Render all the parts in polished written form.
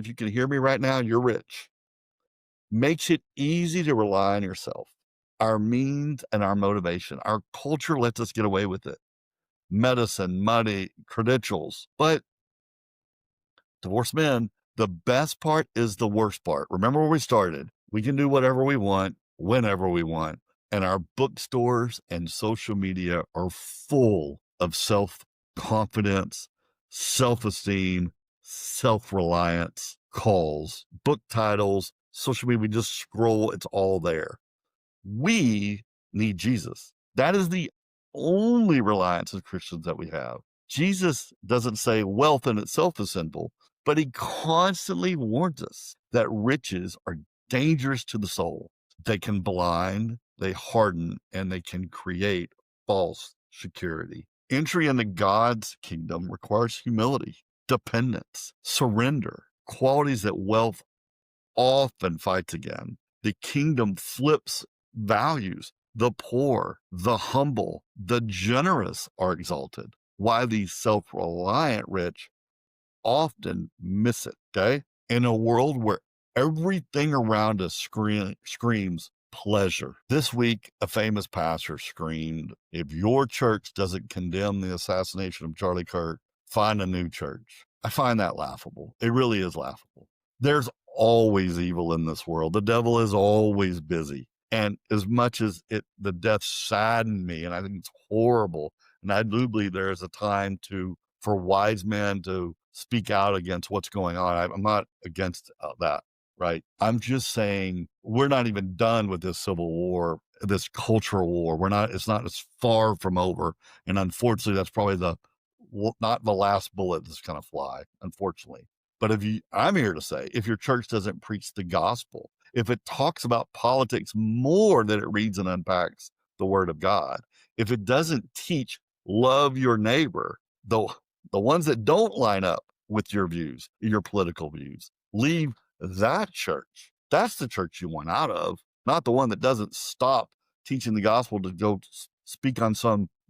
if you can hear me right now, you're rich. Makes it easy to rely on yourself, our means and our motivation. Our culture lets us get away with it. Medicine, money, credentials. But divorced men, the best part is the worst part. Remember where we started. We can do whatever we want, whenever we want. And our bookstores and social media are full of self-confidence, self-esteem, self-reliance calls, book titles, social media. We just scroll, it's all there. We need Jesus. That is the only reliance as Christians that we have. Jesus doesn't say wealth in itself is sinful, but he constantly warns us that riches are dangerous to the soul. They can blind, they harden, and they can create false security. Entry into God's kingdom requires humility, dependence, surrender, qualities that wealth often fights again. The kingdom flips values. The poor, the humble, the generous are exalted, while the self-reliant rich often miss it, okay? In a world where everything around us screams pleasure. This week, a famous pastor screamed, if your church doesn't condemn the assassination of Charlie Kirk, find a new church. I find that laughable. It really is laughable. There's always evil in this world. The devil is always busy. And as much as the death saddened me, and I think it's horrible, and I do believe there is a time for wise men to speak out against what's going on. I'm not against that, right? I'm just saying we're not even done with this civil war, this cultural war. It's not as far from over. And unfortunately, that's probably not the last bullet that's going to fly, unfortunately. But I'm here to say, if your church doesn't preach the gospel, if it talks about politics more than it reads and unpacks the word of God, if it doesn't teach love your neighbor, the ones that don't line up with your views, your political views, leave that church. That's the church you want out of, not the one that doesn't stop teaching the gospel to go speak on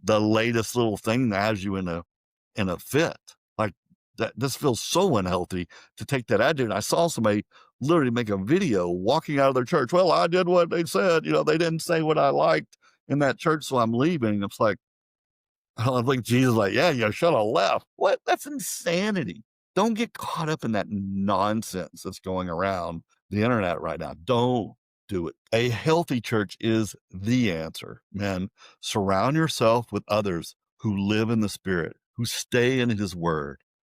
the latest little thing that has you in a fit. Like that, this feels so unhealthy to take that attitude. I saw somebody literally make a video walking out of their church. Well, I did what they said. They didn't say what I liked in that church, so I'm leaving. It's like, I think Jesus is like, yeah, you should have left. What? That's insanity. Don't get caught up in that nonsense that's going around the internet right now. Don't do it. A healthy church is the answer, man. Surround yourself with others who live in the Spirit, who stay in his word,